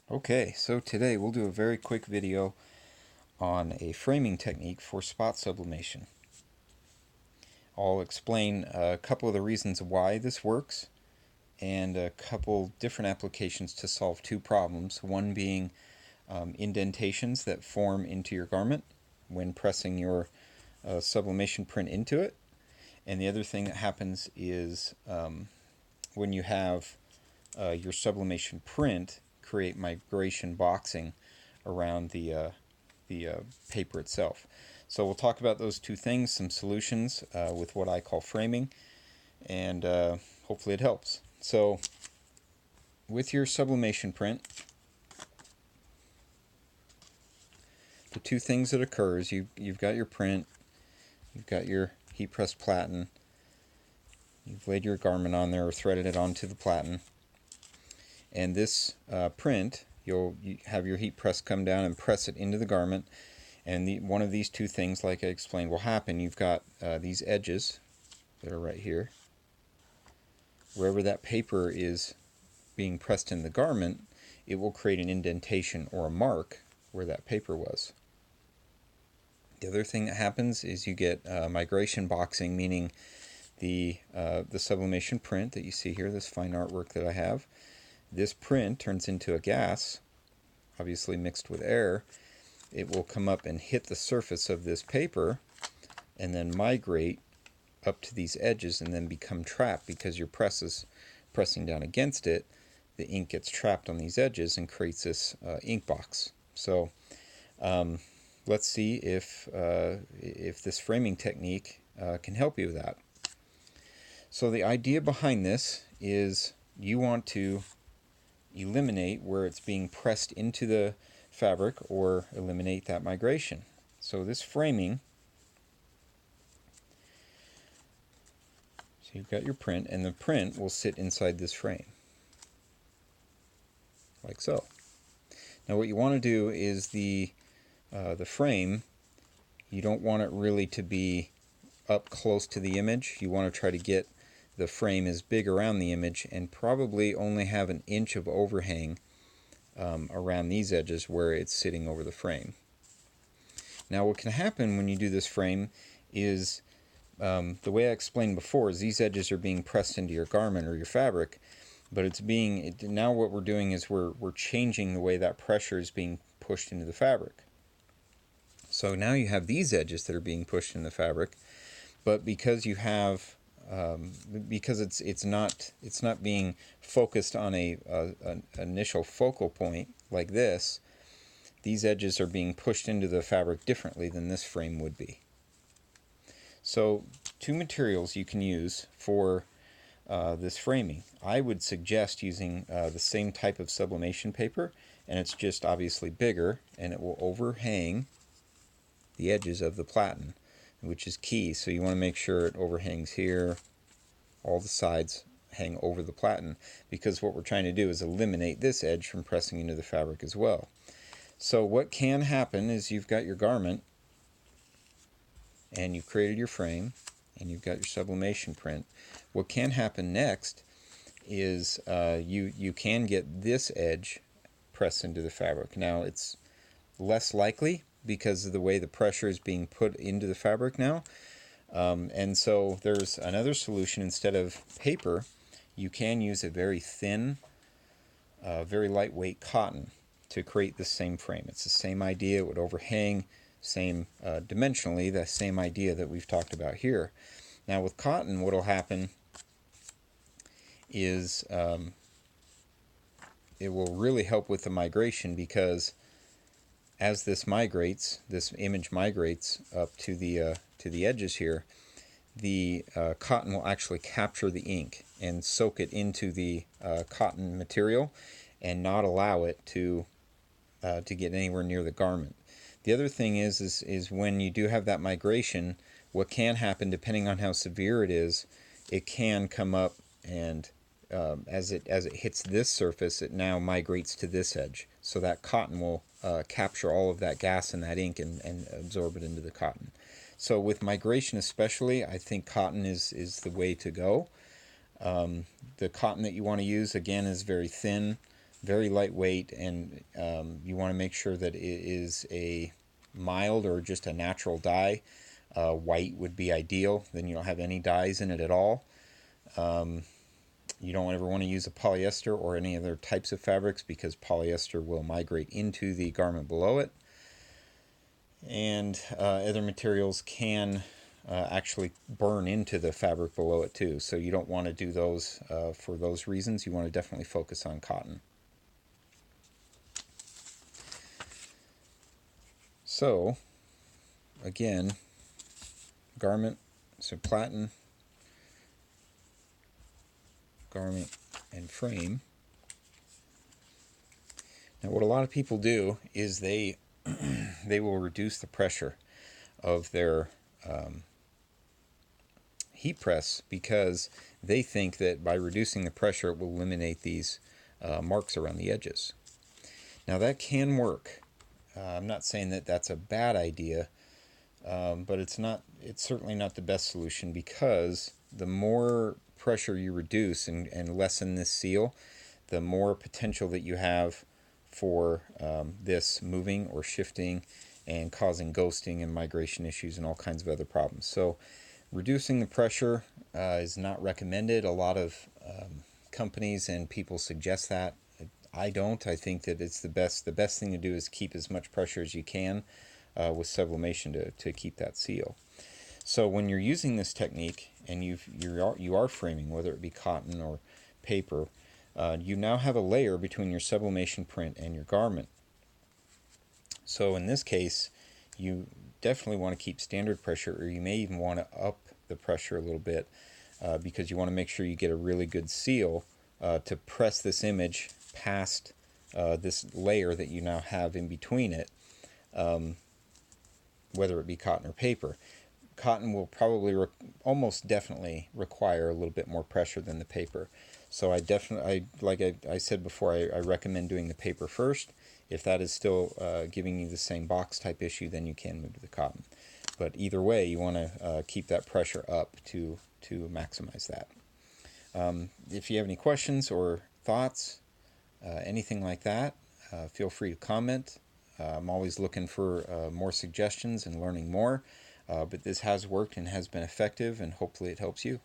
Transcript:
Okay, so today we'll do a very quick video on a framing technique for spot sublimation. I'll explain a couple of the reasons why this works and a couple different applications to solve two problems, one being indentations that form into your garment when pressing your sublimation print into it, and the other thing that happens is when you have your sublimation print create migration boxing around the paper itself. So we'll talk about those two things, some solutions with what I call framing, and hopefully it helps. So with your sublimation print, the two things that occur is you've got your print, you've got your heat pressed platen, you've laid your garment on there or threaded it onto the platen, and this print, you have your heat press come down and press it into the garment, and one of these two things, like I explained, will happen. You've got these edges that are right here. Wherever that paper is being pressed in the garment, it will create an indentation or a mark where that paper was. The other thing that happens is you get migration boxing, meaning the sublimation print that you see here, this fine artwork that I have. This print turns into a gas, obviously mixed with air. It will come up and hit the surface of this paper and then migrate up to these edges and then become trapped because your press is pressing down against it. The ink gets trapped on these edges and creates this ink box. So let's see if this framing technique can help you with that. So the idea behind this is you want to eliminate where it's being pressed into the fabric or eliminate that migration. So this framing, so you've got your print, and the print will sit inside this frame, like so. Now what you want to do is the frame, you don't want it really to be up close to the image. You want to try to get the frame as big around the image and probably only have an inch of overhang around these edges where it's sitting over the frame. Now what can happen when you do this frame is the way I explained before is these edges are being pressed into your garment or your fabric, but now what we're doing is we're changing the way that pressure is being pushed into the fabric. So now you have these edges that are being pushed in the fabric, but because you have because it's not being focused on an initial focal point like this, these edges are being pushed into the fabric differently than this frame would be. So two materials you can use for this framing. I would suggest using the same type of sublimation paper, and it's just obviously bigger, and it will overhang the edges of the platen, which is key. So you want to make sure it overhangs here, all the sides hang over the platen, because what we're trying to do is eliminate this edge from pressing into the fabric as well. So what can happen is you've got your garment and you've created your frame and you've got your sublimation print. What can happen next is you can get this edge pressed into the fabric. Now it's less likely because of the way the pressure is being put into the fabric now. And so there's another solution. Instead of paper, you can use a very thin, very lightweight cotton to create the same frame. It's the same idea. It would overhang, same dimensionally, the same idea that we've talked about here. Now with cotton, what will happen is it will really help with the migration, because as this image migrates up to the edges here, the cotton will actually capture the ink and soak it into the cotton material and not allow it to get anywhere near the garment. The other thing is when you do have that migration, what can happen, depending on how severe it is, it can come up and as it hits this surface, it now migrates to this edge. So that cotton will capture all of that gas and that ink and absorb it into the cotton. So with migration especially, I think cotton is the way to go. The cotton that you want to use, again, is very thin. very lightweight, and you want to make sure that it is a mild or just a natural dye. White would be ideal, then you don't have any dyes in it at all. You don't ever want to use a polyester or any other types of fabrics, because polyester will migrate into the garment below it, and other materials can actually burn into the fabric below it too. So you don't want to do those for those reasons. You want to definitely focus on cotton. So again, garment, so platen, garment, and frame. Now what a lot of people do is they will reduce the pressure of their heat press, because they think that by reducing the pressure it will eliminate these marks around the edges. Now that can work. I'm not saying that that's a bad idea, but it's certainly not the best solution, because the more pressure you reduce and lessen this seal, the more potential that you have for this moving or shifting and causing ghosting and migration issues and all kinds of other problems. So reducing the pressure is not recommended. A lot of companies and people suggest that. I don't. I think that it's the best thing to do is keep as much pressure as you can with sublimation to keep that seal. So when you're using this technique and you are framing, whether it be cotton or paper, you now have a layer between your sublimation print and your garment. So in this case, you definitely want to keep standard pressure, or you may even want to up the pressure a little bit, because you want to make sure you get a really good seal to press this image past this layer that you now have in between it, whether it be cotton or paper. Cotton will probably almost definitely require a little bit more pressure than the paper. So like I said before, I recommend doing the paper first. If that is still giving you the same box type issue, then you can move to the cotton. But either way, you want to keep that pressure up to maximize that. If you have any questions or thoughts, anything like that, feel free to comment. I'm always looking for more suggestions and learning more. But this has worked and has been effective, and hopefully it helps you.